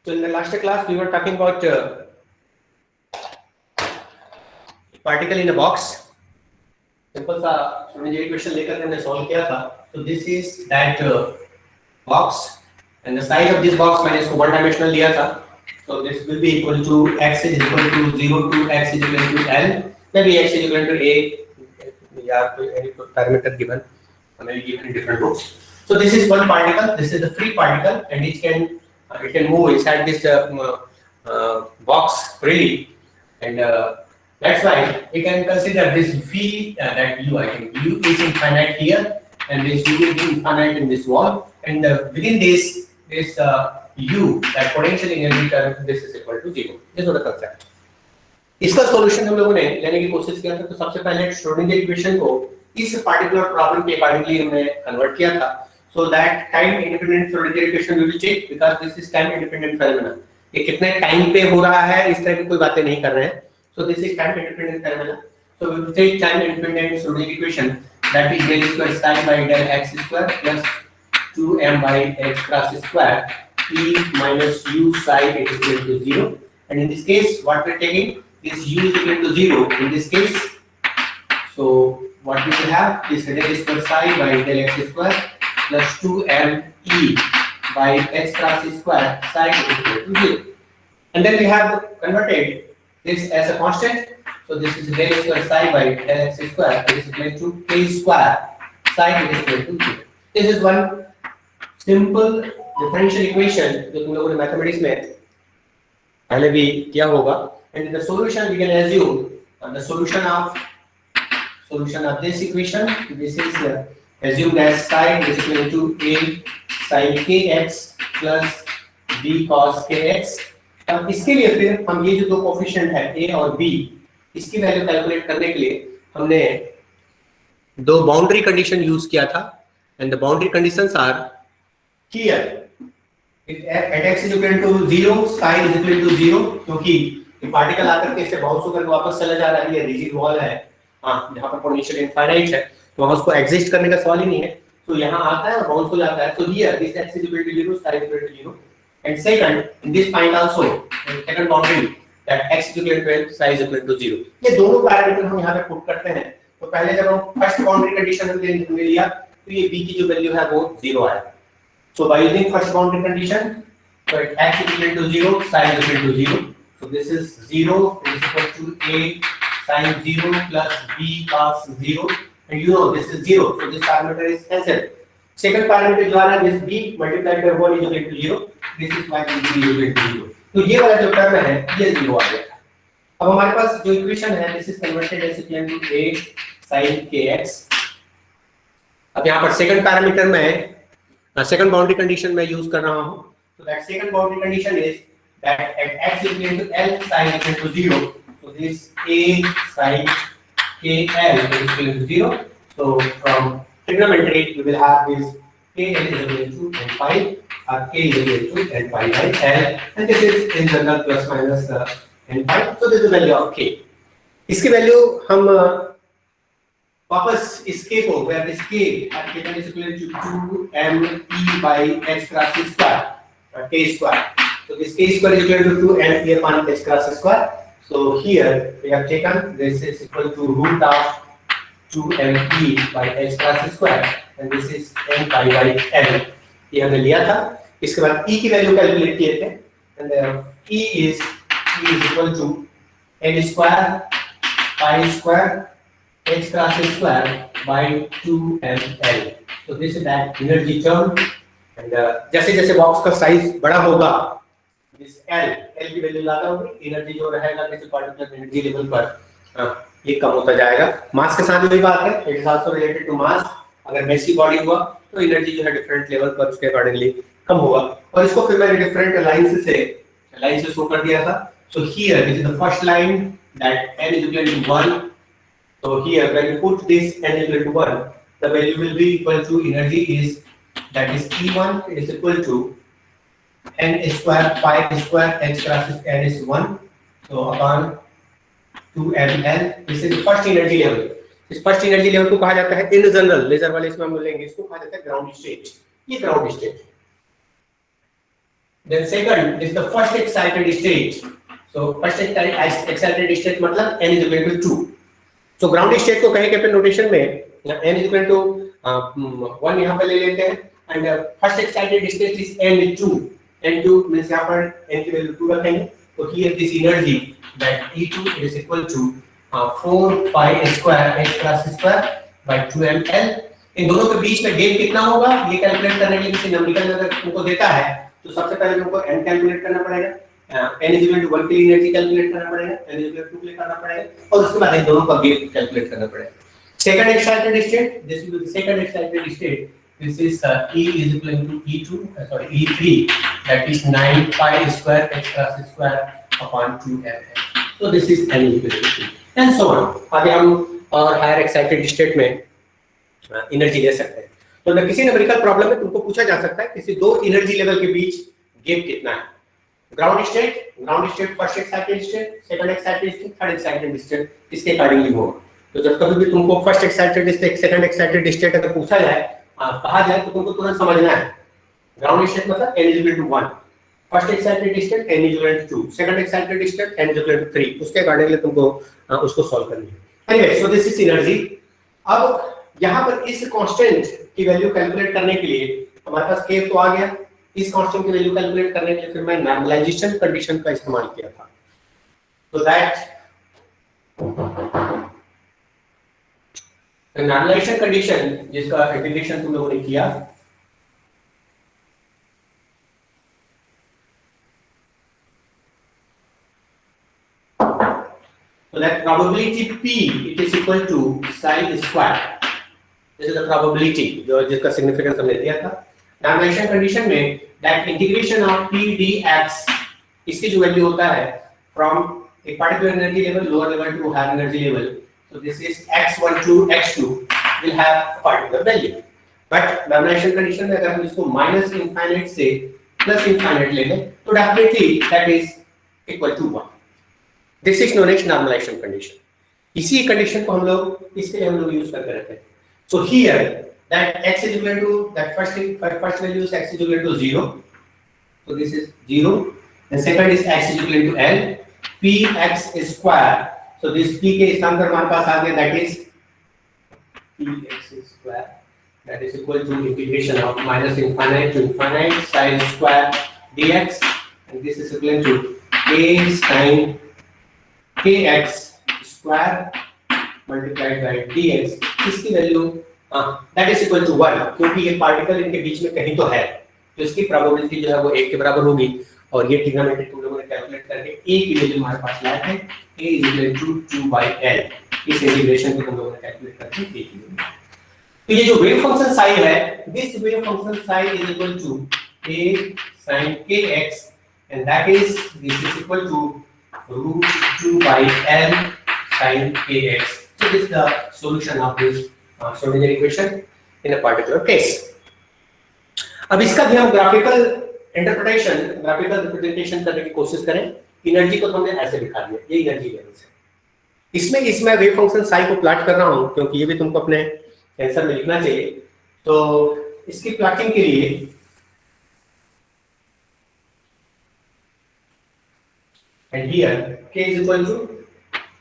So in the last class we were talking about particle in a box. Simple सा Schrodinger equation लेकर हमने solve किया था. So this is that box and the size of this box मैंने इसको one dimensional लिया था. So this will be equal to x is equal to 0 to x is equal to L. Maybe x is equal to a या any parameter given, maybe given in different groups. So this is one particle. This is the free particle, and it can move inside this box freely, and that's why we can consider this v that u. I think u is infinite here, and this u will be infinite in this wall, and within this u, that potential energy term, this is equal to 0. This is the concept. इसका solution हम लोगों ने लेने की कोशिश किया था. तो सबसे पहले श्रोडिंगर इक्वेशन को इस पार्टिकुलर प्रॉब्लम के अकॉर्डिंगली हमने कन्वर्ट किया था. So that time independent Schrodinger equation will be checked because this is time independent phenomena. ये कितने टाइम पे हो रहा है इस तरह की कोई बातें नहीं कर रहे हैं. So this is time independent phenomena. So we will take time independent Schrodinger equation that is del square psi by del x square plus 2m by x cross square e minus u psi is equal to 0. And in this case, what we are taking is u is equal to 0 in this case. So what we will have is del square psi by del x square plus 2m e by x cross square psi is equal to 0. And then we have converted this as a constant. So this is del square psi by del x square. This is equal to k square psi is equal to 0. This is one simple differential equation जो तुम लोगों ने mathematics में पहले भी किया होगा. And in the solution we can assume the solution of this equation. This is assumed as psi is equal to a sin kx plus b cos kx. अब इसके लिए फिर हम ये जो दो कोफिशिएंट है a और b, इसकी वैल्यू कैलकुलेट करने के लिए हमने दो बाउंड्री कंडीशन यूज किया था. And the boundary conditions are here. At x is equal to 0, psi is equal to 0, क्योंकि ये पार्टिकल आकर के इससे बाउंस होकर वापस चला जा रहा है. ये रिजिड वॉल है जहां पर पोटेंशियल इनफाइनाइट है, तो वहां उसको एग्जिस्ट करने का सवाल ही नहीं है. तो यहाँ आता है और बाउंस हो जाता है. तो here this x is equal to 0, psi is equal to 0. And second, in this point also, second boundary that x is equal to L, psi is equal to 0. ये दोनों पैरामीटर हम यहाँ पे पुट करते हैं. तो पहले जब हम फर्स्ट बाउंड्री कंडीशन हमने लिया तो ये b की जो वैल्यू है वो 0 आया. So by using first boundary condition, so x is equal to 0, psi is equal to 0. So this is 0 is equal to a sin 0 plus b cos 0, and you know this is 0, so this parameter is cancelled. Second parameter जो आ रहा है this b multiplied by 1 is equal to 0. This is why this b is equal to 0. तो ये वाला जो term है ये 0 आ गया. अब हमारे पास जो इक्वेशन है this is converted as equal to a sin kx. अब यहाँ पर सेकंड पैरामीटर में सेकंड बाउंड्री कंडीशन में यूज कर रहा हूँ. So that second boundary condition is that at x is equal to L, psi is equal to 0. So this a sin kl is equal to 0. So from trigonometry we will have this kl is equal to n pi or k is equal to n pi by L, and this is in general plus minus n pi. So this is the value of k. इसकी value हम वापस इस k को where this k is equal to 2m e by h cross square k square. So this k square is equal to 2m e upon h cross square. So here we have taken this is equal to root of 2m e by h cross square, and this is n pi by L. ये हमने लिया था. इसके बाद e की value calculate किए थे, and e is equal to n square pi square h cross square by 2ml. So this is that energy term, and जैसे जैसे बॉक्स का साइज बड़ा होगा this L की वैल्यू ज्यादा होगी, एनर्जी जो रहेगा किसी पार्टिकुलर एनर्जी लेवल पर ये कम होता जाएगा. मास के साथ भी बात है, it is also related to mass. अगर मैसी बॉडी हुआ तो एनर्जी जो है डिफरेंट लेवल पर उसके अकॉर्डिंगली कम होगा. और इसको फिर मैंने डिफरेंट लाइन से शो कर दिया था. So here this is the first line that n is equal to 1. So here when you put this n equal to 1, the value will be equal to energy is that is E1 is equal to n square pi square h cross n is 1. So upon 2ml. This is the first energy level. इस first energy level को कहा जाता है in general, laser वाले इसमें हम बोलेंगे इसको कहा जाता है ग्राउंड स्टेट. ये ground state. Then second is the first excited state. So first excited state मतलब n is equal to 2. So ground state को कहीं के पे नोटेशन में n is equal to 1 यहाँ पे ले लेते हैं and first excited state is n2. n2 means यहाँ पर n की वैल्यू 2 रखेंगे. So here this energy that E2 is equal to 4 pi square h plus square by 2 ml. इन दोनों के बीच में गेप कितना होगा ये कैलकुलेट करने के लिए किसी न्यूमेरिकल अगर तुमको देता है तो सबसे पहले तुमको n कैलकुलेट करना पड़ेगा. n is equal to 1 की एनर्जी कैलकुलेट करना पड़ेगा, n is equal to 2 के लिए करना पड़ेगा और उसके बाद इन दोनों का गेप कैलकुलेट करना पड़ेगा. Second excited state, this will be the second excited state. This is E is equal to E2, E3, that is 9 pi square h plus square upon 2 ml. So this is n equal to 3 and so on. आगे हम और higher excited state में energy ले सकते हैं. तो न किसी न्यूमेरिकल प्रॉब्लम में तुमको पूछा जा सकता है किसी दो एनर्जी लेवल के बीच गैप कितना है. Ground state first excited state, second excited state, third excited state, इसके अकॉर्डिंगली होगा. तो जब कभी भी तुमको first excited state, second excited state अगर पूछा जाए, कहा जाए तो तुमको तुरंत समझना है ग्राउंड स्टेट मतलब n is equal to 1, first excited state n is equal to 2, second excited state n is equal to 3. उसके अकॉर्डिंगली तुमको उसको सॉल्व करनी है. Anyway, so this is energy. अब यहाँ पर इस कांस्टेंट की वैल्यू कैलकुलेट करने के लिए हमारे पास k तो आ गया. इस कांस्टेंट की वैल्यू कैलकुलेट करने के लिए फिर मैं नॉर्मलाइजेशन कंडीशन का इस्तेमाल किया था. तो दैट नॉर्मलाइजेशन कंडीशन जिसका इंटीग्रेशन तुम लोगों ने किया, so that probability p it is equal to psi square. This is the probability जो जिसका सिग्निफिकेंस हमने दिया था. नॉर्मलाइजेशन कंडीशन में that integration of p dx इसकी जो वैल्यू होता है from a particular energy level lower level to higher energy level. So this is x1 to x2 will have a particular value. But normalisation condition में अगर हम इसको minus infinite से plus infinite ले लें तो definitely that is equal to 1. This is known as normalisation condition. इसी condition को हम लोग इसके लिए हम लोग यूज करते रहते हैं. So here that x is equal to that first value is x is equal to 0. So this is 0 and second is x is equal to l px square. So this p के स्थान पर हमारे पास आ गया that is px square that is equal to integration of minus infinite to infinite sin square dx and this is equal to a sin kx square multiplied by dx. इसकी value that is equal to 1 क्योंकि ये particle इनके बीच में कहीं तो है तो इसकी प्रोबेबिलिटी जो है वो 1 के बराबर होगी. और ये ट्रिग्नोमेट्री तुम लोगों ने कैलकुलेट करके a की वैल्यू हमारे पास लाए थे a is equal to 2 by l. इस इंटीग्रेशन को तुम लोगों ने कैलकुलेट करके a की वैल्यू. तो ये जो वेव फंक्शन psi है, this wave function psi is equal to a sin kx and that is this is equal to root 2 by l sin kx. So this is the solution of this Schrodinger equation in a particular case. अब इसका भी हम graphical interpretation, graphical representation करने की कोशिश करें. Energy को तो हमने ऐसे दिखा दिया, ये एनर्जी लेवल्स है. इसमें वेव फंक्शन साई को प्लॉट कर रहा हूं क्योंकि ये भी तुमको अपने आंसर में लिखना चाहिए. तो इसकी प्लॉटिंग के लिए and here k is equal to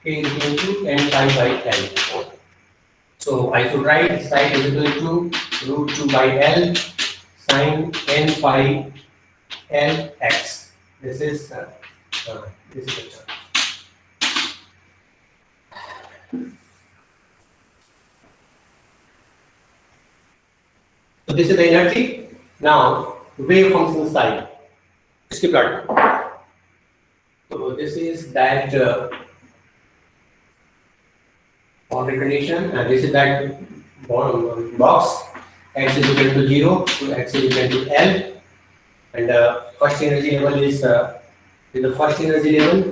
n pi by l. So I should write psi is equal to root 2 by l sin n pi l x. This is the term. So this is the energy. Now wave function psi. इसकी plot. So this is that boundary condition and this is that box x is equal to 0 to x is equal to L and first energy level is the first energy level,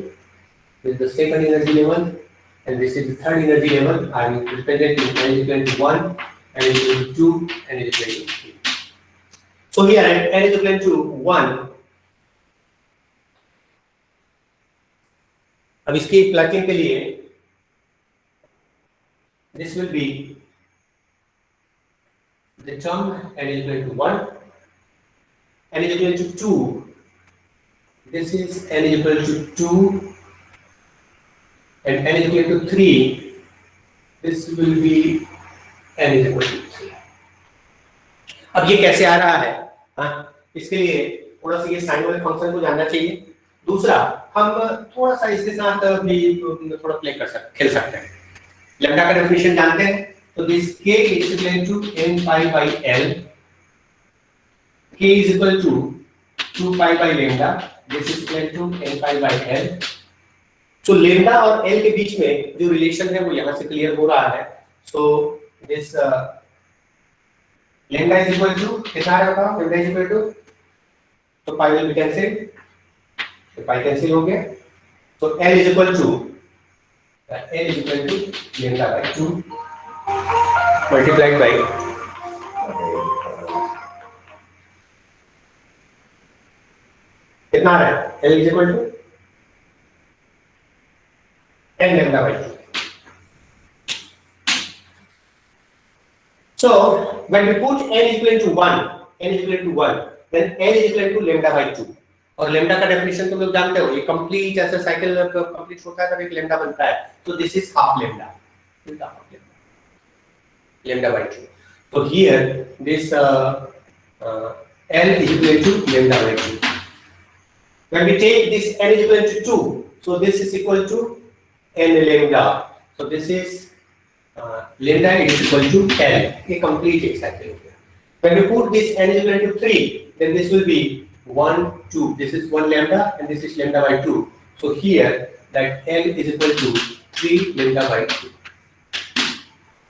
this is the second energy level and this is the third energy level. I am representing n is equal to 1, n is equal to 2, n is equal to 3. So here n is equal to 1. अब इसकी plotting के लिए this will be the term n is equal to 1, n is equal to 2 this is n is equal to 2 and n is equal to 3, this will be n is equal to 3. अब ये कैसे आ रहा है? हाँ, इसके लिए थोड़ा सा ये साइन वाले फंक्शन को जानना चाहिए। दूसरा, हम थोड़ा सा इसके साथ भी थोड़ा प्ले कर सकते, खेल सकते हैं। लैम्डा का डेफिनेशन जानते हैं, तो this k is equal to n pi by l, k is equal to 2 pi by lambda, this is equal to n pi by l. So lambda और l के बीच में जो रिलेशन है वो यहाँ से क्लियर हो रहा है। So this lambda is equal to कितना रहेगा? lambda is equal to, तो pi will be cancelled, तो pi cancel हो गया। So l is equal to lambda by 2 multiplied by कितना है? l is equal to n lambda by 2. So when we put n is equal to 1, then n is equal to lambda by 2. और lambda का definition तुम लोग जानते हो, ये complete ऐसा साइकिल कंप्लीट होता है तब एक लैम्डा बनता है। तो this is half lambda, lambda by 2. So here this l is equal to lambda by 2. When we take this n is equal to 2, so this is equal to n lambda. So this is lambda is equal to l. ये complete एक cycle हो गया. When we put this n is equal to 3, then this will be 1, 2. This is 1 lambda and this is lambda by 2. So here that l is equal to 3 lambda by 2.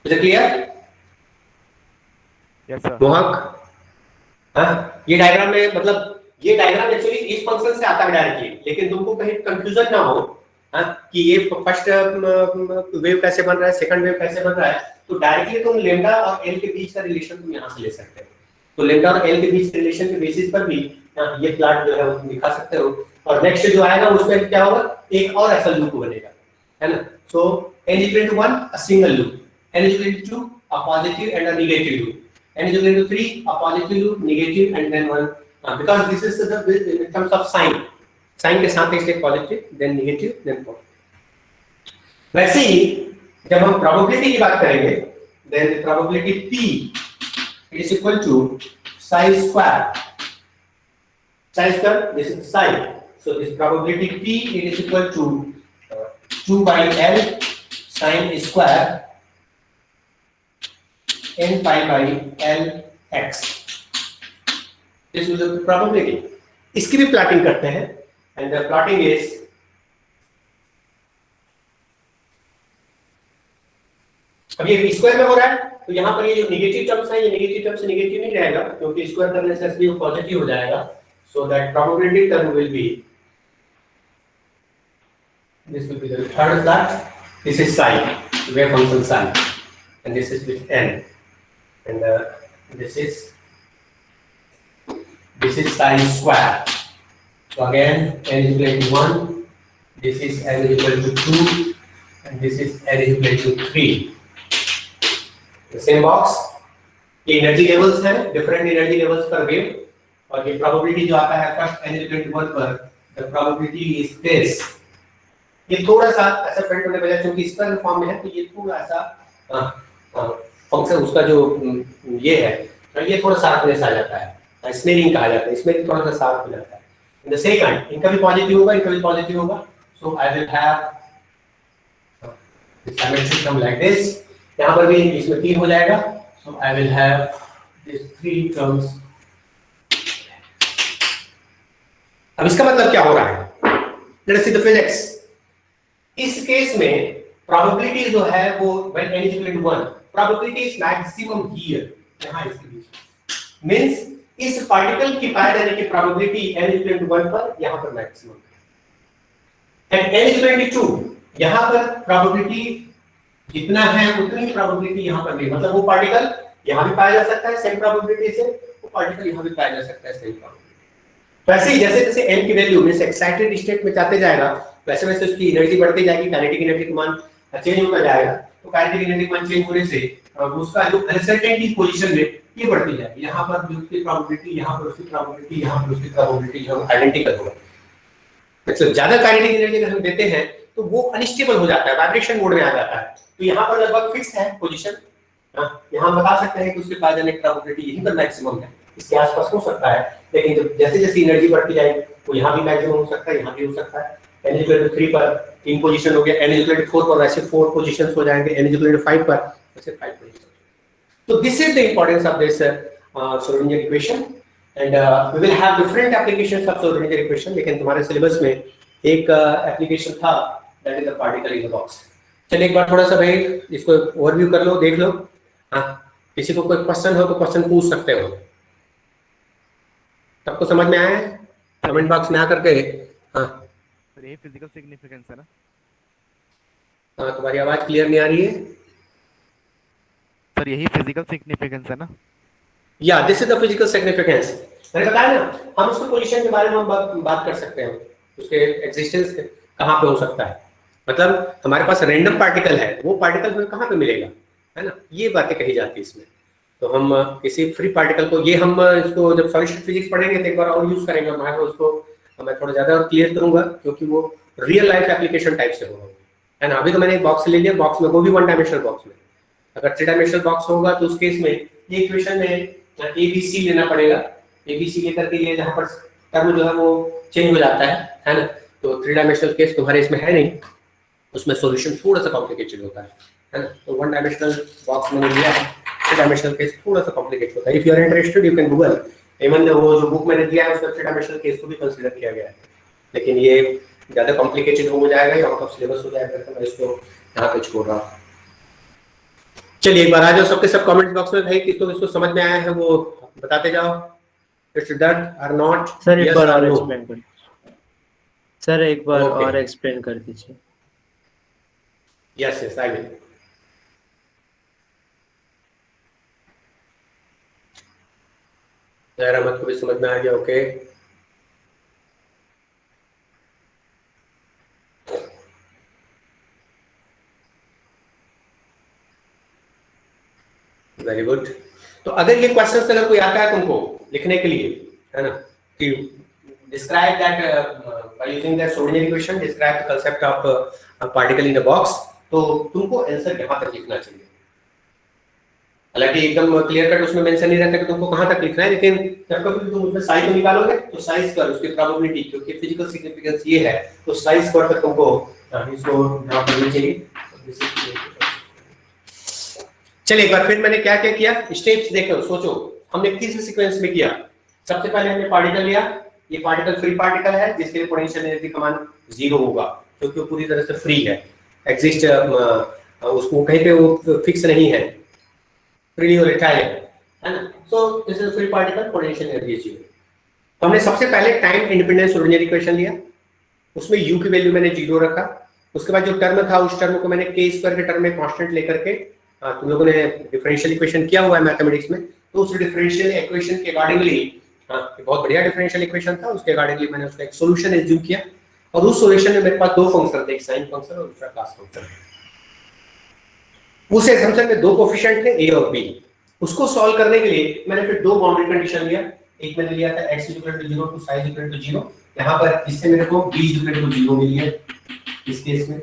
Is it clear? Yes sir. मोहक, हाँ, ये diagram में मतलब ये diagram actually इस function से आता है डायरेक्टली, लेकिन तुमको कहीं कंफ्यूजन ना हो, हाँ, कि ये फर्स्ट वेव कैसे बन रहा है, सेकंड वेव कैसे बन रहा है, तो डायरेक्टली तुम लैम्डा और एल के बीच का रिलेशन तुम यहाँ से ले सकते हो। तो लैम्डा और एल के बीच के रिलेशन के बेसिस पर भी ये प्लॉट जो है वो दिखा सकते हो। और नेक्स्ट जो आएगा उसमें क्या होगा, एक और ऐसा लूप बनेगा, है ना। सो n is equal to 1 a single loop, n is equal to 2 a positive and a negative loop, n is equal to 3 a positive loop, negative and then 1, because this is the in terms of sign के साथ इसके positive then negative then positive. वैसे ही जब हम probability की बात करेंगे, then probability p it is equal to psi square, this is psi, so this probability p it is equal to 2 by l sin square n pi by l x. This is the probability. इसकी भी plotting करते हैं, and the plotting is अब ये square में हो रहा है, तो यहाँ पर ये जो नेगेटिव टर्म्स है, ये नेगेटिव टर्म से नेगेटिव नहीं रहेगा, क्योंकि स्क्वायर करने से भी पॉजिटिव हो जाएगा। So that probability term will be, this will be the third plot. This is psi, wave function psi, and this is with n, and this is psi square. So again n is equal to 1, this is n is equal to 2, and this is n is equal to 3. The same box. ये energy levels हैं, different energy levels पर wave, और ये probability जो आता है first n is equal to 1 पर, the probability is this. ये थोड़ा सा ऐसा प्रिंट होने बजाय क्योंकि स्क्वायर फॉर्म में है, तो ये थोड़ा सा फंक्शन उसका जो ये है, ये थोड़ा शार्पनेस आ जाता है, स्मेरिंग कहा जाता है, इसमें थोड़ा सा शार्प हो जाता है। इन द सेकंड इनका भी पॉजिटिव होगा, इनका भी पॉजिटिव होगा। So I will have this symmetric term like this, यहाँ पर भी इसमें 3 हो जाएगा। So I will have this 3 terms. अब इसका मतलब क्या हो रहा है, let us see the physics. इस केस में प्रोबेबिलिटी जो है वो when n is equal to 1, probability is maximum here, यहां इसके बीच, मींस इस पार्टिकल की पाई देने की probability n is equal to 1 पर यहां पर मैक्सिमम है, and n is equal to 2 यहां पर प्रोबेबिलिटी जितना है उतनी प्रोबेबिलिटी यहां पर नहीं, मतलब वो पार्टिकल यहां भी पाया जा सकता है सेम प्रोबेबिलिटी से, वो पार्टिकल यहां भी पाया जा सकता है सेम प्रोबेबिलिटी। वैसे ही जैसे जैसे n की वैल्यू में से एक्साइटेड स्टेट में जाते जाएगा, वैसे वैसे उसकी एनर्जी बढ़ती जाएगी, काइनेटिक एनर्जी का मान चेंज होता जाएगा। तो काइनेटिक एनर्जी का मान चेंज होने से उसका जो अनसर्टेनिटी पोजीशन में ये बढ़ती जाएगी। यहां पर जो उसकी प्रोबेबिलिटी, यहां पर उसकी प्रोबेबिलिटी, यहां पर उसकी प्रोबेबिलिटी जो आइडेंटिकल होगा। मतलब ज्यादा काइनेटिक एनर्जी अगर हम देते हैं तो वो अनस्टेबल हो जाता है, वाइब्रेशन मोड में आ जाता है। तो यहाँ पर लगभग फिक्स है पोजीशन। यहाँ बता सकते हैं कि उसके पास जाने की प्रोबेबिलिटी यहीं पर मैक्सिमम है, इसके आसपास हो सकता है, लेकिन जब जैसे जैसे एनर्जी बढ़ती जाएगी तो यहाँ भी मैक्सिमम हो सकता है, यहाँ भी हो सकता है। n = 3 पर 3 पोजीशन हो गया, n = 4 पर वैसे 4 पोजीशंस हो जाएंगे, n = 5 पर वैसे 5 पोजीशन। तो this is the importance of this Schrodinger equation and we will have different applications of Schrodinger equation, लेकिन तुम्हारे सिलेबस में एक एप्लीकेशन था, that is the particle in the box. चलिए एक बार थोड़ा सा भाई इसको ओवरव्यू कर लो, देख लो। हाँ, किसी को कोई क्वेश्चन हो तो क्वेश्चन पूछ सकते हो। सबको समझ में आया है? कमेंट बॉक्स में आकर के। हाँ सर, ये फिजिकल सिग्निफिकेंस है ना? हाँ, तुम्हारी आवाज क्लियर नहीं आ रही है सर, यही फिजिकल सिग्निफिकेंस है ना? या this is the physical significance. मैंने बताया ना, हम उसके पोजीशन के बारे में हम बात कर सकते हैं, उसके एग्जिस्टेंस कहाँ पे हो सकता है। मतलब हमारे पास रैंडम पार्टिकल है, वो पार्टिकल हमें कहाँ पे मिलेगा, है ना, ये बातें कही जाती है इसमें। तो हम किसी फ्री पार्टिकल को, ये हम इसको जब सॉलिड फिजिक्स पढ़ेंगे तो एक बार और यूज करेंगे, उसको मैं थोड़ा ज्यादा और क्लियर करूंगा, क्योंकि वो रियल लाइफ एप्लीकेशन टाइप से होगा, है ना। अभी तो मैंने एक बॉक्स ले लिया, बॉक्स में वो भी 1 डायमेंशनल बॉक्स में। अगर 3 डायमेंशनल बॉक्स होगा तो उस केस में ये इक्वेशन में ABC लेना पड़ेगा। ABC लेकर के ये जहाँ पर टर्म जो है वो चेंज हो जाता है ना। तो 3 डायमेंशनल केस तुम्हारे इसमें है नहीं, उसमें सॉल्यूशन थोड़ा सा कॉम्प्लिकेटेड होता है ना। तो 1 डायमेंशनल बॉक्स मैंने लिया है, 3 डायमेंशनल केस थोड़ा सा कॉम्प्लिकेटेड होता है। If you are interested you can Google, even वो जो बुक मैंने दिया है उसमें 3 डायमेंशनल केस को भी कंसीडर किया गया है, लेकिन ये ज्यादा कॉम्प्लिकेटेड हो जाएगा या आउट ऑफ सिलेबस हो जाएगा, तो मैं इसको यहाँ पे छोड़ रहा हूँ। चलिए एक बार आ जाओ सबके सब कमेंट बॉक्स में, भाई किसको किसको समझ में आया है वो बताते जाओ। इट्स डन और नॉट? सर एक बार और एक्सप्लेन कर, सर एक बार और एक्सप्लेन कर दीजिए। Yes yes I will. जहर अहमद को भी समझ में आ गया? Okay very good. तो अगर ये क्वेश्चन अगर कोई आता है तुमको लिखने के लिए, है ना, कि describe that by using that Schrodinger equation, describe the concept of particle in a box, तो तुमको आंसर कहां तक लिखना चाहिए। हालांकि एकदम क्लियर कट उसमें मेंशन नहीं रहता कि तुमको कहां तक लिखना है, लेकिन जब कभी तुम उसमें साइज निकालोगे तो साइज पर उसकी प्रोबेबिलिटी, क्योंकि फिजिकल सिग्निफिकेंस ये है, तो साइज पर तक तुमको इसको ड्रॉ करना चाहिए। चलिए एक बार फिर मैंने क्या क्या किया, स्टेप्स देखो, सोचो हमने किस सीक्वेंस में किया। सबसे पहले हमने पार्टिकल लिया, ये पार्टिकल फ्री पार्टिकल है जिसके लिए पोटेंशियल एनर्जी का मान 0 होगा, क्योंकि वो पूरी तरह से फ्री है, एग्जिस्ट उसको कहीं पे वो फिक्स नहीं है, फ्रीली वोलेटाइल है ना। सो this is free particle, potential energy 0। तो हमने सबसे पहले टाइम इंडिपेंडेंट श्रोडिंगर इक्वेशन लिया, उसमें u की वैल्यू मैंने 0 रखा। उसके बाद जो टर्म था उस टर्म को मैंने k² के टर्म में कांस्टेंट लेकर के, तुम लोगों ने डिफरेंशियल इक्वेशन किया हुआ है मैथमेटिक्स में, तो उस डिफरेंशियल इक्वेशन के अकॉर्डिंगली, बहुत बढ़िया डिफरेंशियल इक्वेशन था, उसके अकॉर्डिंगली मैंने उसका एक सॉल्यूशन एज्यूम किया, और उस सॉल्यूशन में मेरे पास 2 फंक्शन थे, एक साइन फंक्शन और दूसरा कॉस फंक्शन। उस असम्पशन में 2 कोएफिशिएंट थे a और b। उसको सॉल्व करने के लिए मैंने फिर 2 बाउंड्री कंडीशन लिया। एक मैंने लिया था x = 0 टू psi = 0, यहाँ पर इससे मेरे को b = 0 मिली है इस केस में।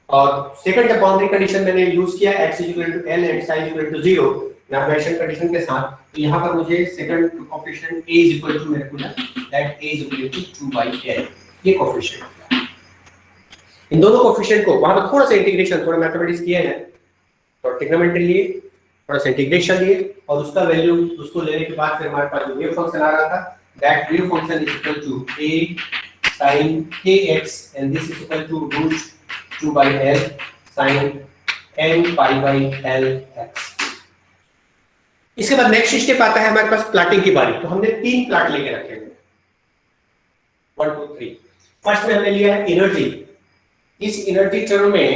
और सेकंड जब बाउंड्री कंडीशन मैंने यूज किया x = l and psi = 0 normalization condition के साथ, तो यहाँ पर मुझे सेकंड कोएफिशिएंट a = मेरे को दैट a = 2/l, ये कोएफिशिएंट। इन दोनों कोएफिशिएंट को वहां पर थोड़ा सा इंटीग्रेशन, थोड़ा मैथमेटिक्स किया है, और ट्रिग्नोमेट्री लिए, थोड़ा सा इंटीग्रेशन लिए, और उसका वैल्यू उसको लेने के बाद फिर हमारे पास जो वेव फंक्शन आ रहा था, that wave function is equal to a sin kx and this is equal to √2/l sin n/l x। इसके बाद नेक्स्ट स्टेप आता है हमारे पास प्लॉटिंग की बारी। तो हमने 3 प्लॉट लेके रखे हैं, 1 2 3। फर्स्ट में हमने लिया है एनर्जी। इस एनर्जी टर्म में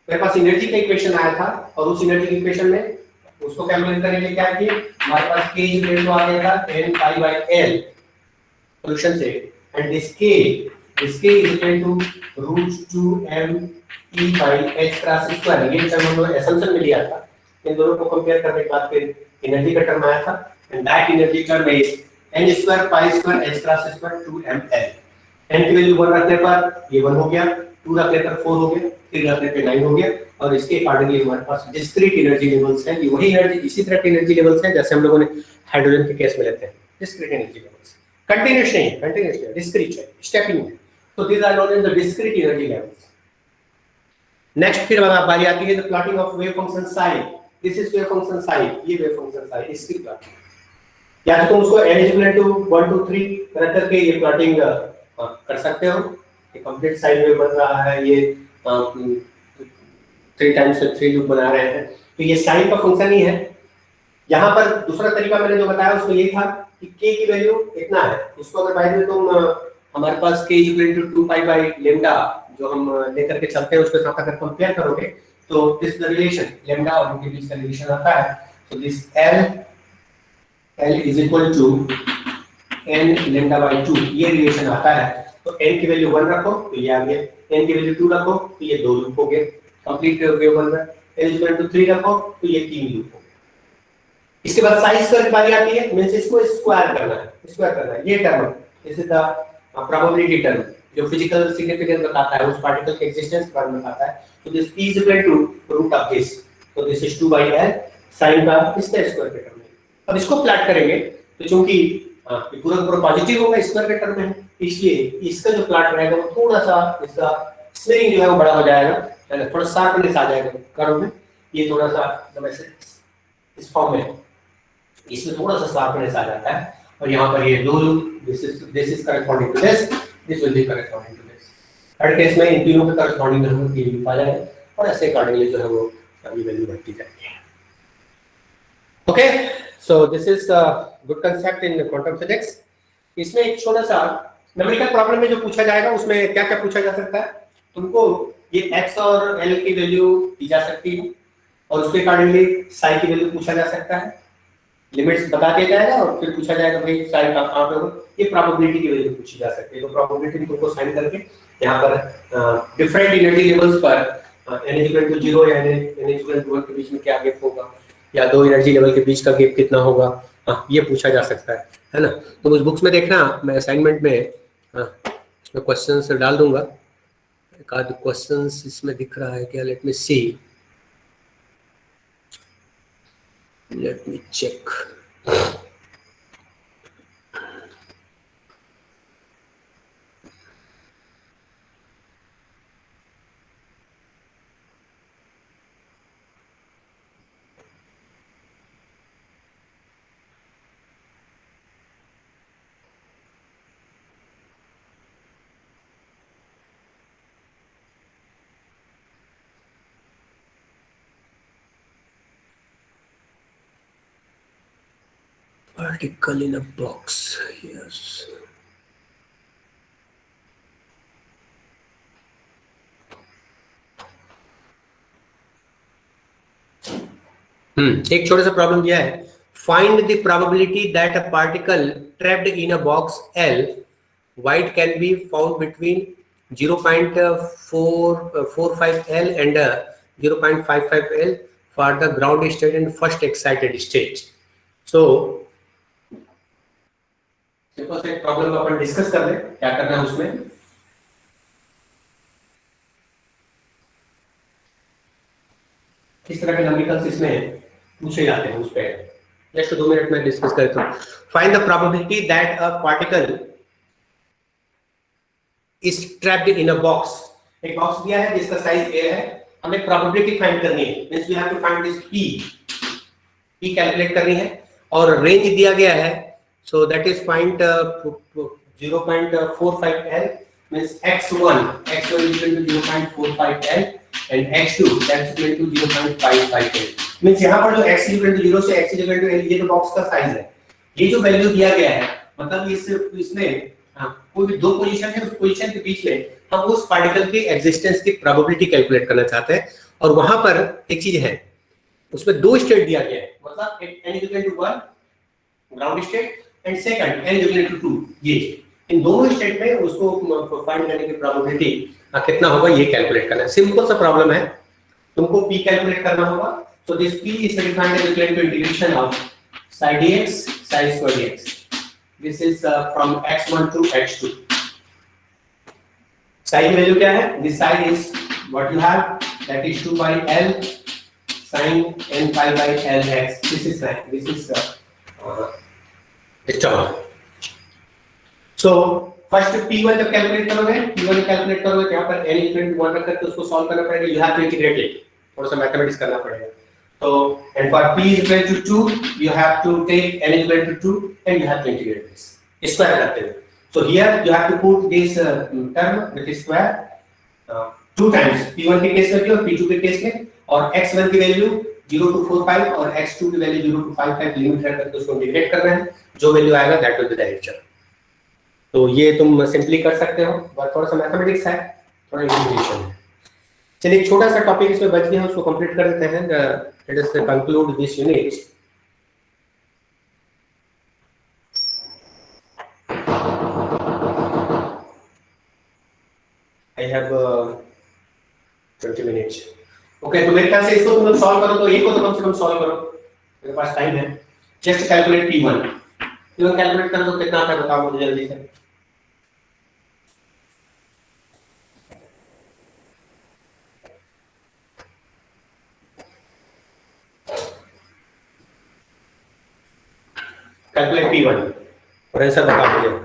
मेरे पास एनर्जी का इक्वेशन आया था, और उस एनर्जी के इक्वेशन में उसको कैलकुलेट करने के लिए क्या किया, हमारे पास k = आ गया था n/l सॉल्यूशन से, and this k is equal to √2m/h²। ये टर्म हम लोग असम्पशन में लिया था, इन दोनों को कंपेयर करने के बाद फिर एनर्जी का टर्म आया था, and that energy term is n² π² h² 2ml। n की वैल्यू 1 रखने पर ये 1 हो गया, 2 रखने पर 4 हो गया, 3 रखने पे 9 हो गया, और इसके अकॉर्डिंगली हमारे पास डिस्क्रीट एनर्जी लेवल्स हैं। ये वही एनर्जी, इसी तरह की एनर्जी लेवल्स हैं जैसे हम लोगों ने हाइड्रोजन के केस में लेते हैं, डिस्क्रीट एनर्जी लेवल्स। कंटीन्यूअस नहीं है, कंटीन्यूअस नहीं है, डिस्क्रीट है, स्टेपिंग है। तो these are known as the discrete energy levels. Next फिर बारी आती है the plotting of wave function psi. This is wave function psi, ये वेव फंक्शन साइन, इसकी प्लॉटिंग या तो तुम उसको n इक्वल टू 1 2 3 रख करके ये प्लॉटिंग कर सकते हो। ये कंप्लीट साइन वेव बन रहा है, ये 3 टाइम्स 3 लूप बना रहे हैं, तो ये साइन का फंक्शन ही है। यहाँ पर दूसरा तरीका मैंने जो बताया उसमें ये था कि k की वैल्यू इतना है, इसको अगर बाय तुम हमारे पास k equal to 2 pi by lambda जो हम लेकर के चलते हैं उसके साथ अगर कंपेयर करोगे तो दिस द रिलेशन लैम्डा और उनके बीच का रिलेशन आता है। तो this L is equal to n lambda by 2, ये रिलेशन आता है। तो n की वैल्यू 1 रखो तो ये आ गया, n की वैल्यू 2 रखो तो ये 2 लूप हो गए, कंप्लीट वेव बन रहा है। n is equal to 3 रखो तो ये 3 लूप हो गए। इसके बाद साइज स्क्वायर की बारी आती है, मींस इसको स्क्वायर करना है, स्क्वायर करना है। ये term, this is the probability term जो फिजिकल सिग्निफिकेंस बताता है, उस पार्टिकल के एग्जिस्टेंस के बारे में बताता है। तो this p is equal to root of this, तो this is 2 by l sin का इसका स्क्वायर के टर्म। अब इसको प्लॉट करेंगे तो चूंकि ये पूरा पॉजिटिव होगा स्क्वायर के टर्म में, इसलिए इसका जो प्लॉट रहेगा वो थोड़ा सा इसका स्मेरिंग जो है वो बड़ा हो जाएगा, यानी थोड़ा शार्पनेस आ जाएगा कर्व में। ये थोड़ा सा जब ऐसे इस फॉर्म में इसमें थोड़ा सा शार्पनेस आ जाता है, और यहाँ पर ये दो loop, this is corresponding to this will be corresponding to this. Third case में इन तीनों के करेस्पॉन्डिंग हम ये लूप आ जाएगा, और ऐसे अकॉर्डिंगली जो है वो ये वैल्यू बढ़ती जाएगी। Okay, so this is a good concept in quantum physics। इसमें एक छोटा सा न्यूमेरिकल प्रॉब्लम में जो पूछा जाएगा उसमें क्या क्या पूछा जा सकता है, तुमको ये x और l की वैल्यू दी जा सकती है और उसके अकॉर्डिंगली साई की वैल्यू पूछा जा सकता है, लिमिट्स बता दिया जाएगा और फिर पूछा जाएगा भाई साई का कहां पे हो, ये प्रोबेबिलिटी की वैल्यू पूछी जा सकती है। तो प्रोबेबिलिटी तुमको साइन करके यहाँ पर डिफरेंट एनर्जी लेवल्स पर n इक्वल टू 0 या n इक्वल टू 1 के बीच में क्या गैप होगा, या दो एनर्जी लेवल के बीच का गैप कितना होगा, ये पूछा जा सकता है ना। तो उस बुक्स में देखना, मैं असाइनमेंट में इसमें क्वेश्चंस डाल दूंगा, एक आध क्वेश्चंस इसमें दिख रहा है क्या, let me see, let me check. Particle in a box, yes. एक छोटा सा प्रॉब्लम दिया है, find the probability that a particle trapped in a box L wide can be found between 0.45 L and 0.55 L for the ground state and first excited state. So simple से problem अपन discuss कर ले, क्या करना है उसमें। किस तरह के न्यूमेरिकल्स इसमें पूछे जाते हैं उस पे जस्ट 2 मिनट में डिस्कस करता हूं। Find the probability that a particle is trapped in a box. एक बॉक्स दिया है जिसका साइज a है, हमें प्रोबेबिलिटी फाइंड करनी है, means we have to find this p calculate करनी है, और रेंज दिया गया है, so that is find 0.45 L means x1 is equal to 0.45 L and x2 that's equal to 0.55 L means यहाँ पर जो x is equal to 0 से x is equal to L, ये जो बॉक्स का साइज है, ये जो वैल्यू दिया गया है, मतलब इसमें कोई भी दो पोजीशन है, उस पोजीशन के बीच में हम उस पार्टिकल की एग्जिस्टेंस की प्रोबेबिलिटी कैलकुलेट करना चाहते हैं। और वहां पर एक चीज है, उसमें दो स्टेट दिया गया है, मतलब n is equal to 1 ground state and second n is equal to 2, ये इन दोनों स्टेट में उसको फाइंड करने की प्रोबेबिलिटी कितना होगा ये कैलकुलेट करना है। सिंपल सा प्रॉब्लम है, तुमको p कैलकुलेट करना होगा। So this p is defined as equal to integration of psi dx psi square dx। This is from x1 to x2। Psi की वैल्यू क्या है? This psi is what you have, that is 2 by L sin n pi by L x. This is it's all. So first P1 जब calculate करोगे, P1 calculate करोगे तो यहाँ पर n equal to 1 रख करके उसको सॉल्व करना पड़ेगा. You have to integrate it. थोड़ा सा मैथमेटिक्स करना पड़ेगा. So and for P is equal to 2, you have to take n is equal to 2 and you have to integrate this. Square करते हैं. So here you have to put this term which is square two times. P1 के case में भी और P2 के case में, और x1 की वैल्यू 0 to 45 और x2 की वैल्यू 0 to 55 लिमिट रख करके उसको इंटीग्रेट करना है. जो वैल्यू आएगा that will be the answer. तो ये तुम सिंपली कर सकते हो, बस थोड़ा सा मैथमेटिक्स है, थोड़ा इंटीग्रेशन है. चलिए एक छोटा सा टॉपिक इसमें बच गया है, उसको कंप्लीट कर देते हैं. Let us conclude this unit. I have 20 minutes. Okay, तो मेरे ख्याल से इसको तुम लोग सॉल्व करो, तो एक को तो कम से कम सॉल्व करो, मेरे पास टाइम है. Just calculate P1. P1 calculate कर दो, कितना आता है बताओ मुझे जल्दी से. कैलकुलेट P1 और आंसर बताओ मुझे.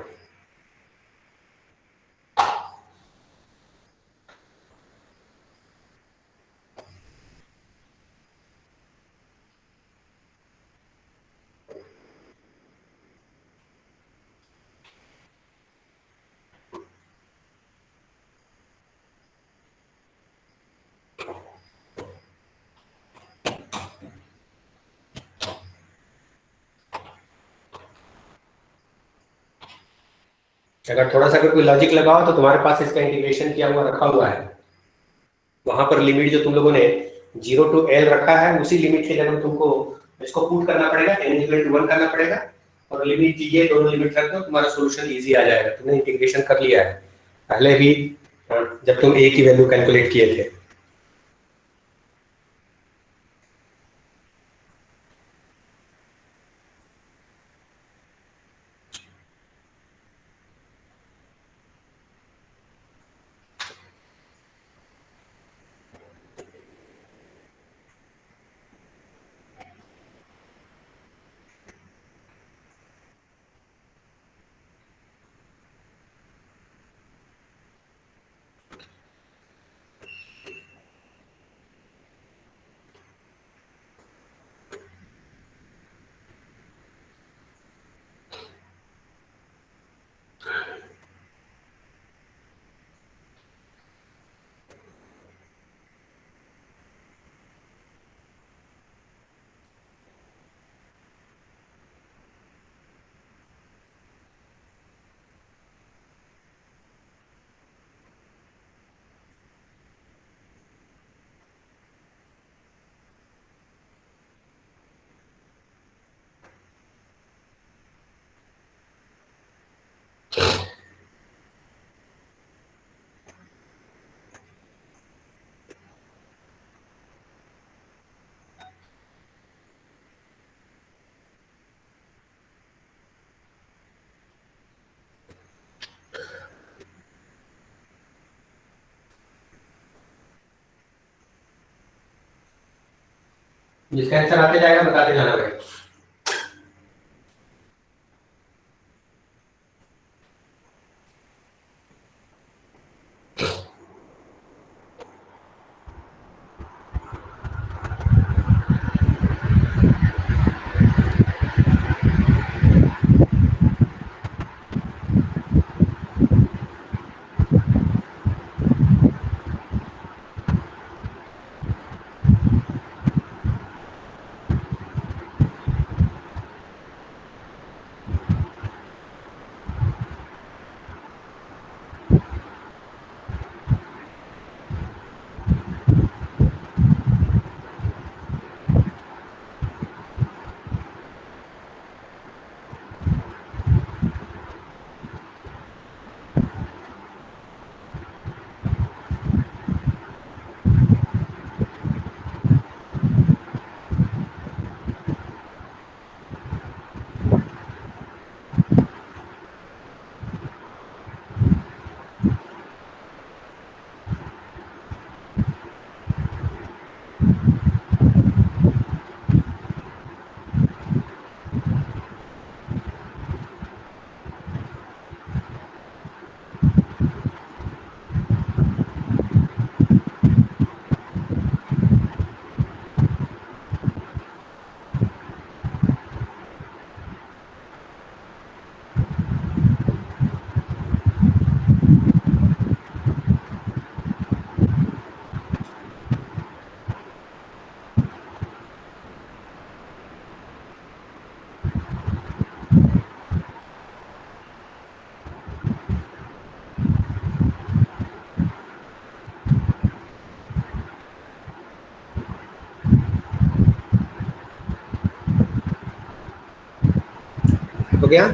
अगर थोड़ा सा कोई लॉजिक लगाओ तो तुम्हारे पास इसका इंटीग्रेशन किया हुआ रखा हुआ है. वहां पर लिमिट जो तुम लोगों ने 0 to L रखा है, उसी लिमिट के जगह तुमको इसको पुट करना पड़ेगा, n इक्वल टू 1 करना पड़ेगा और लिमिट ये दोनों लिमिट रख दो, तुम्हारा सॉल्यूशन इजी आ जाएगा. तुमने इंटीग्रेशन कर लिया है पहले भी जब तुम a की वैल्यू कैलकुलेट किए थे. जिसका आंसर आते जाएगा बताते जाना भाई. हो गया?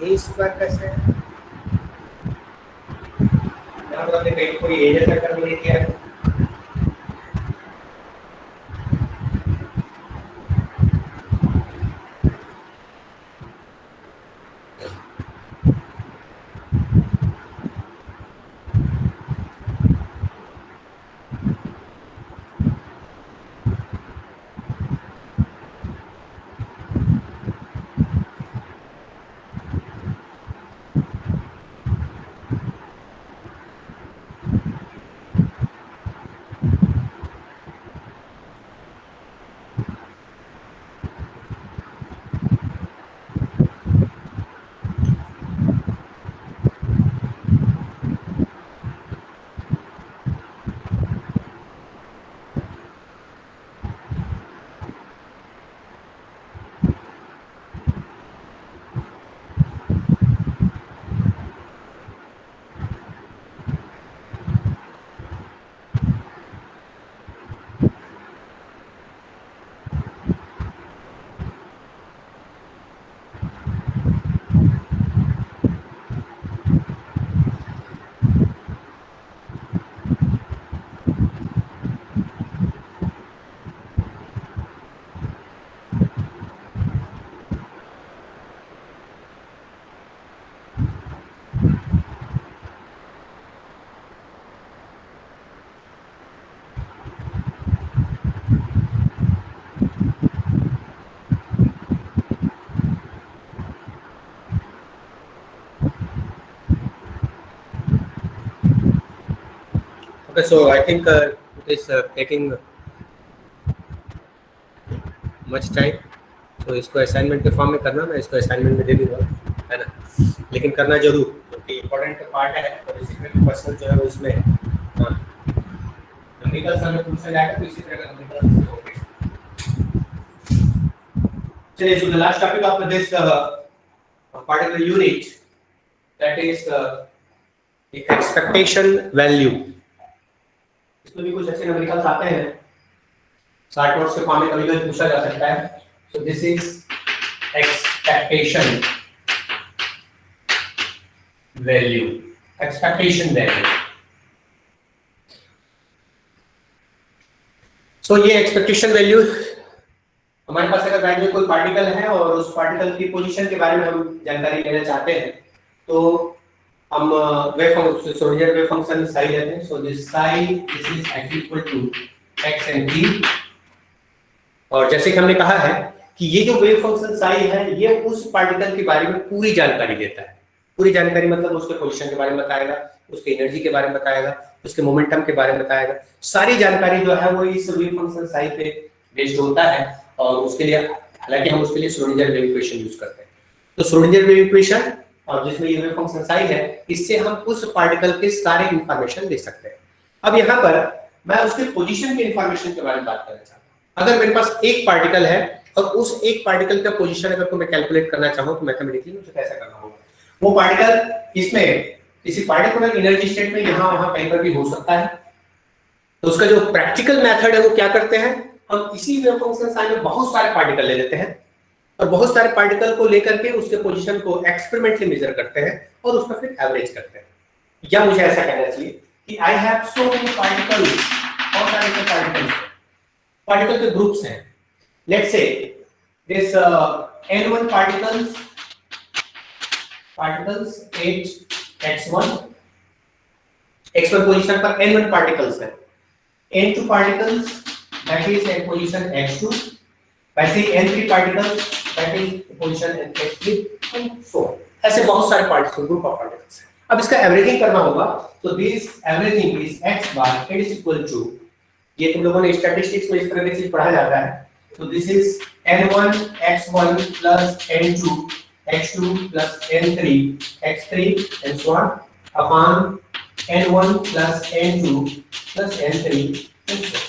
ये इस बार कैसे है? यहाँ पर आपने कहीं कोई एरिया चक्कर नहीं किया है? Okay, so I think it is taking much time. तो इसको असाइनमेंट के फॉर्म में करना, मैं इसको असाइनमेंट में दे दूंगा, है ना, लेकिन करना जरूर क्योंकि इम्पोर्टेंट पार्ट है और इसी तरह क्वेश्चन जो है वो इसमें न्यूमेरिकल से पूछा जाएगा, तो इसी तरह का न्यूमेरिकल से होगा। चलिए, so the last topic of this particular unit, that is the expectation value. इसमें भी कुछ अच्छे न्यूमेरिकल्स आते हैं, शॉर्ट नोट्स के फॉर्म में कभी-कभी पूछा जा सकता है। So this is expectation value. Expectation value. So ये expectation value, हमारे पास अगर वैल्यू कोई पार्टिकल है और उस पार्टिकल की पोजीशन के बारे में हम जानकारी लेना चाहते हैं, तो हम wave function, Schrodinger wave function psi लेते हैं। So this psi, this is x equal to x and t, और जैसे कि हमने कहा है कि ये जो वेव फंक्शन साई है, ये उस पार्टिकल के बारे में पूरी जानकारी देता है। पूरी जानकारी मतलब उसके पोजीशन के बारे में बताएगा, उसके एनर्जी के बारे में बताएगा, उसके मोमेंटम के बारे में बताएगा। सारी जानकारी जो है वो इस वेव फंक्शन साई पे बेस्ड होता है, और उसके लिए हालांकि हम उसके लिए श्रोडिंगर वेव इक्वेशन यूज करते हैं। तो श्रोडिंगर वेव इक्वेशन, और जिसमें ये वेव फंक्शन साई है, इससे हम उस पार्टिकल के सारे इंफॉर्मेशन दे सकते हैं। अब यहाँ पर मैं उसके पोजीशन के इंफॉर्मेशन के बारे में बात करना चाहता हूँ। अगर मेरे पास एक पार्टिकल है और उस एक पार्टिकल का पोजीशन अगर को मैं कैलकुलेट करना चाहूँ तो मैथमेटिकली मुझे कैसे करना होगा? वो पार्टिकल इसमें किसी पार्टिकुलर एनर्जी स्टेट में यहाँ वहां कहीं पर भी हो सकता है। तो उसका जो प्रैक्टिकल मेथड है वो क्या करते हैं, हम इसी वेव फंक्शन साइन में बहुत सारे पार्टिकल ले लेते हैं और बहुत सारे पार्टिकल को लेकर के उसके पोजीशन को एक्सपेरिमेंटली मेजर करते हैं और उसका फिर एवरेज करते हैं। या मुझे ऐसा कहना चाहिए कि I have so many particles, बहुत सारे पार्टिकल्स, पार्टिकल के ग्रुप्स हैं। Let's say this n1 particles at x1 position पर n1 particles है, n2 particles that is at position x2, वैसे n3 particles that is position at x3 and so on। ऐसे बहुत सारे पार्टिकल, ग्रुप ऑफ पार्टिकल्स हैं। अब इसका averaging करना होगा, तो this averaging is x bar is equal to, ये तुम लोगों ने स्टैटिस्टिक्स में इस तरह की चीज पढ़ा जाता है। So this is n1 x1 plus n2 x2 plus n3 x3 and so on upon n1 plus n2 plus n3 and so on।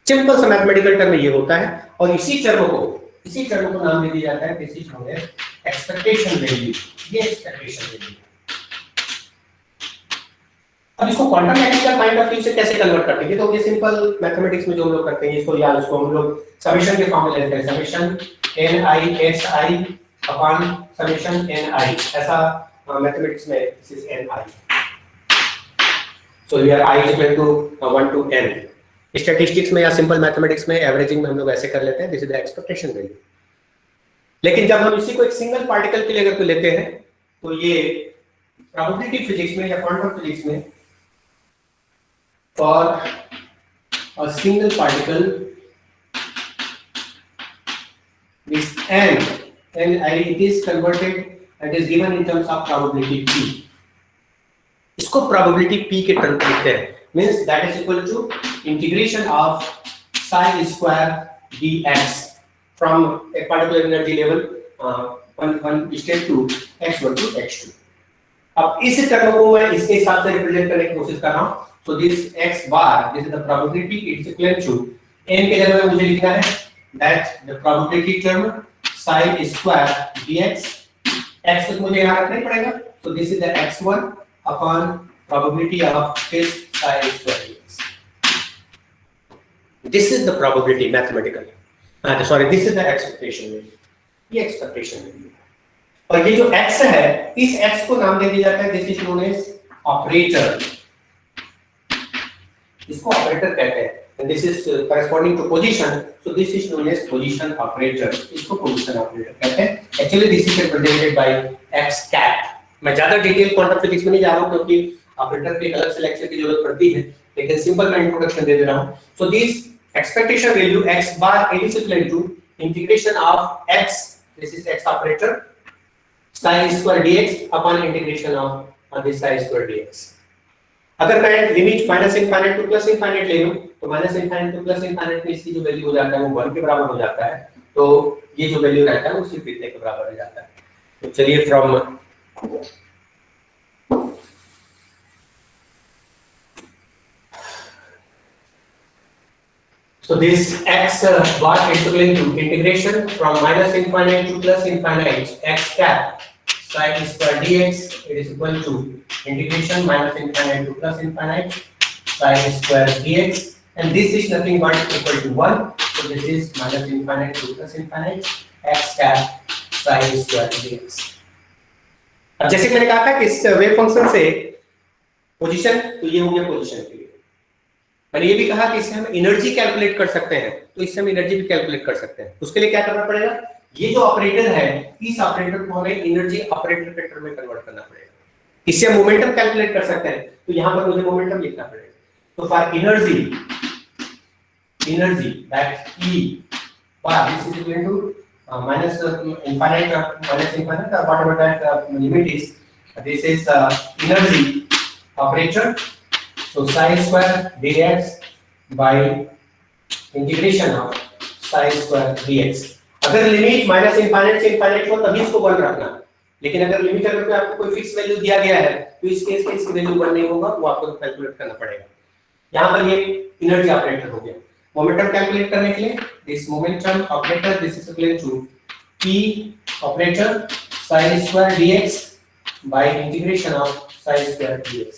Simple सा मैथमेटिकल टर्म ये होता है और इसी टर्म को नाम दे दिया जाता है this is known as expectation value. ये एक्सपेक्टेशन वैल्यू। अब इसको quantum mechanical point of view से कैसे कन्वर्ट करते हैं? ये तो ये सिंपल मैथमेटिक्स में जो हम लोग करते हैं इसको याद इसको हम लोग समेशन के फॉर्म में लेते हैं summation ni xi upon summation ni ऐसा मैथमेटिक्स में this is ni। So here i is equal to 1 to n। Statistics में या सिंपल मैथमेटिक्स में एवरेजिंग में हम लोग ऐसे कर लेते हैं this is the expectation value. लेकिन जब हम इसी को एक सिंगल पार्टिकल के लिए अगर लेते हैं तो ये प्रोबेबिलिटी फिजिक्स में या क्वांटम फिजिक्स में for a single particle this n and it is converted and is given in terms of probability p। इसको probability p के टर्म में लिखते हैं means that is equal to integration of psi square dx from a particular energy level one state to x1 to x2। अब इस term को मैं इसके हिसाब से रिप्रेजेंट करने की कोशिश कर रहा हूं। So this x bar, this is the probability, it is equal to n के जगह में मुझे लिखना है that the probability term psi square dx x तक मुझे यहाँ रखना ही पड़ेगा। So this is the x1 upon probability of this psi square dx। This is the probability mathematical। Sorry, this is the expectation value। ये expectation value। और ये जो x है, इस x को नाम दे दिया जाता है this is known as operator। इसको ऑपरेटर कहते हैं and this is corresponding to position, so this is known as position operator। इसको position operator कहते हैं। Actually this is represented by x cap। मैं ज्यादा डिटेल क्वांटम फिजिक्स में नहीं जा रहा हूं क्योंकि ऑपरेटर पे अलग से लेक्चर की जरूरत पड़ती है, लेकिन सिंपल मैं इंट्रोडक्शन दे दे रहा हूं। So this expectation value x bar is equal to integration of x, this is x operator, psi square dx upon integration of this psi square dx। अगर मैं limit minus infinite two plus infinite ले लूं तो minus infinite two plus infinite में इसकी जो value हो जाता है वो 1 के बराबर हो जाता है। तो ये जो वैल्यू रहता है वो सिर्फ इतने के बराबर हो जाता है। तो चलिए from so this x bar is equal to integration from minus infinite to plus infinite x cap psi square dx, it is equal to integration minus infinite to plus infinite psi square dx, and this is nothing but equal to 1, so this is minus infinite to plus infinite x cap psi square dx। अब जैसे मैंने कहा था कि इस wave function से position, तो ये हो गया पोजीशन के लिए। मैंने ये भी कहा कि इससे हम एनर्जी कैलकुलेट कर सकते हैं, तो इससे हम एनर्जी भी कैलकुलेट कर सकते हैं। उसके लिए क्या करना पड़ेगा, ये जो ऑपरेटर है इस ऑपरेटर को हमें एनर्जी ऑपरेटर के टर्म में कन्वर्ट करना पड़ेगा। इससे हम मोमेंटम कैलकुलेट कर सकते हैं, तो यहाँ पर मुझे मोमेंटम लिखना पड़ेगा। तो for energy that E bar this is equal to minus infinite or whatever that limit is, this is energy operator, so psi square dx by integration of psi square dx। अगर limit minus infinite से infinite हो तभी इसको 1 रखना, लेकिन अगर limit अगर आपको कोई फिक्स वैल्यू दिया गया है तो इस केस में इसकी वैल्यू 1 नहीं होगा, वो आपको कैलकुलेट करना पड़ेगा। यहाँ पर ये एनर्जी ऑपरेटर हो गया। मोमेंटम कैलकुलेट करने के लिए this momentum operator this is equal to p operator psi square dx by integration of psi square dx।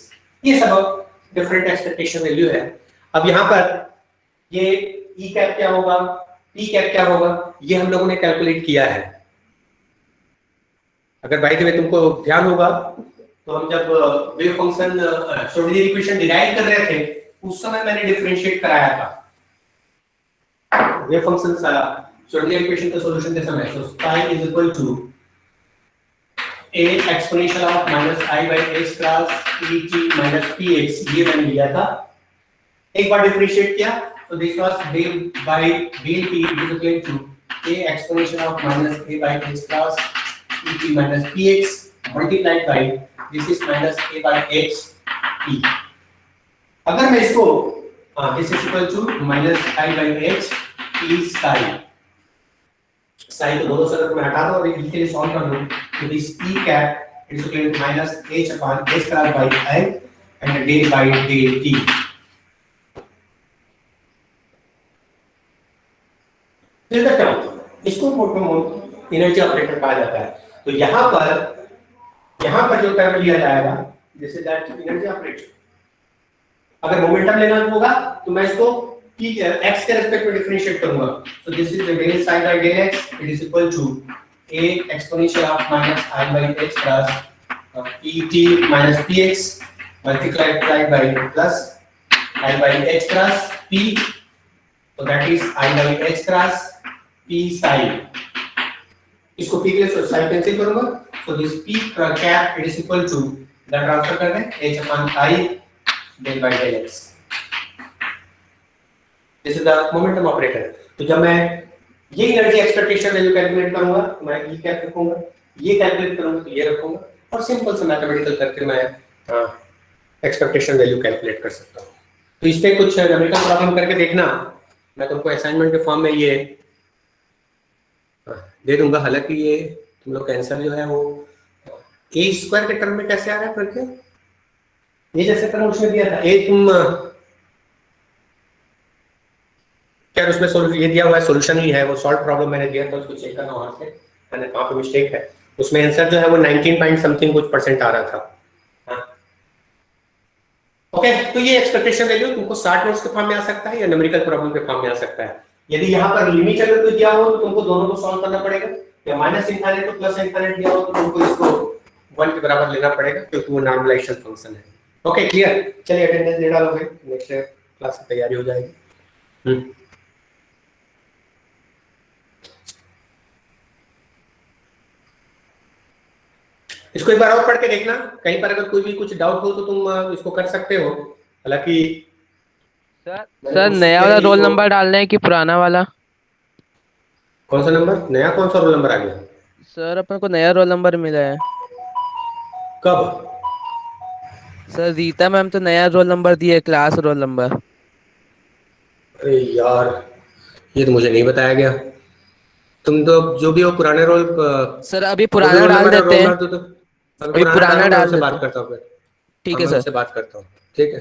ये सब डिफरेंट एक्सपेक्टेशन वैल्यू है। अब यहाँ पर ये e कैप क्या होगा, p कैप क्या होगा, ये हम लोगों ने कैलकुलेट किया है। अगर बाय द वे तुमको ध्यान होगा तो हम जब wave function Schrodinger equation derive कर रहे थे उस समय मैंने डिफरेंशिएट कराया था वेव फंक्शन श्रोडिंगर इक्वेशन का सॉल्यूशन के समय। So psi is equal to a exponential of -i by x class et minus px, ये मैंने लिया था। एक बार डिफरेंशिएट किया तो this was del by del t is equal to a exponential of -a by x plus et minus px multiplied by this is minus a by x t। अगर मैं इसको this is equal to minus I by h t psi, psi को दोनों तरफ में हटा दो और इसके लिए सॉल्व कर दो। तो this E cap is equal to minus h upon h cross by i and del by del t। इसका क्या मतलब? इसको मोटो एनर्जी ऑपरेटर कहा जाता है। तो यहाँ पर जो टर्म लिया जाएगा this is that energy operator. अगर मोमेंटम लेना होगा तो मैं इसको p x के रिस्पेक्ट में डिफरेंशिएट करूंगा। So this is the del psi by del x it is equal to a exponential of minus i by h plus pt minus px multiplied by plus i by h plus p। so that is i by h cross p sin। इसको p के लिए sin cancel करूंगा। so this p cap it is equal to इधर transfer कर दें h upon i del by del x। this is the momentum operator। तो जब मैं ये एनर्जी एक्सपेक्टेशन वैल्यू कैलकुलेट करूंगा तो मैं ये क्या रखूंगा, ये कैलकुलेट करूंगा तो ये रखूंगा और सिंपल से मैथमेटिकल करके मैं एक्सपेक्टेशन वैल्यू कैलकुलेट कर सकता हूं। तो इस पे कुछ न्यूमेरिकल प्रॉब्लम करके देखना, मैं तुमको असाइनमेंट के फॉर्म में ये दे दूंगा। हालांकि ये तुम लोग का आंसर जो है वो a स्क्वायर के टर्म में कैसे आ रहा है प्रज्ञा? ये जैसे टर्म उसमें दिया था a तुम क्या उसमें ये दिया हुआ है सॉल्यूशन ही है, वो सॉल्व प्रॉब्लम मैंने दिया था उसको चेक करना वहां से मैंने कहां पे मिस्टेक है। उसमें आंसर जो है वो 19 पॉइंट समथिंग कुछ परसेंट आ रहा था। ओके तो ये एक्सपेक्टेशन वैल्यू तुमको शॉर्ट नोट्स के फॉर्म में आ सकता है या न्यूमेरिकल प्रॉब्लम के फॉर्म में आ सकता है। यदि यहाँ पर लिमिट अगर कोई दिया हो तो तुमको दोनों को सॉल्व करना पड़ेगा, या माइनस इनफाइनाइट तो प्लस इनफाइनाइट दिया हो तो तुमको इसको 1 के बराबर लेना पड़ेगा क्योंकि वो नॉर्मलाइजेशन फंक्शन है। Okay clear? चलिए अटेंडेंस दे डालोगे, नेक्स्ट क्लास की तैयारी हो जाएगी। इसको एक बार और पढ़ के देखना, कहीं पर अगर कोई भी कुछ डाउट हो तो तुम इसको कर सकते हो। हालांकि सर नया वाला रोल नंबर डालना है कि पुराना वाला? कौन सा नंबर? नया कौन सा रोल नंबर आ गया? सर अपन को नया रोल नंबर मिला है। कब? सर रीता मैम तो नया रोल नंबर दिए, क्लास रोल नंबर। अरे यार ये तो मुझे नहीं बताया गया। तुम तो जो भी हो पुराने रोल सर अभी पुराना डाल देते हैं, अभी पुराना डाल से बात करता हूँ फिर। ठीक है सर, से बात करता हूँ, ठीक है।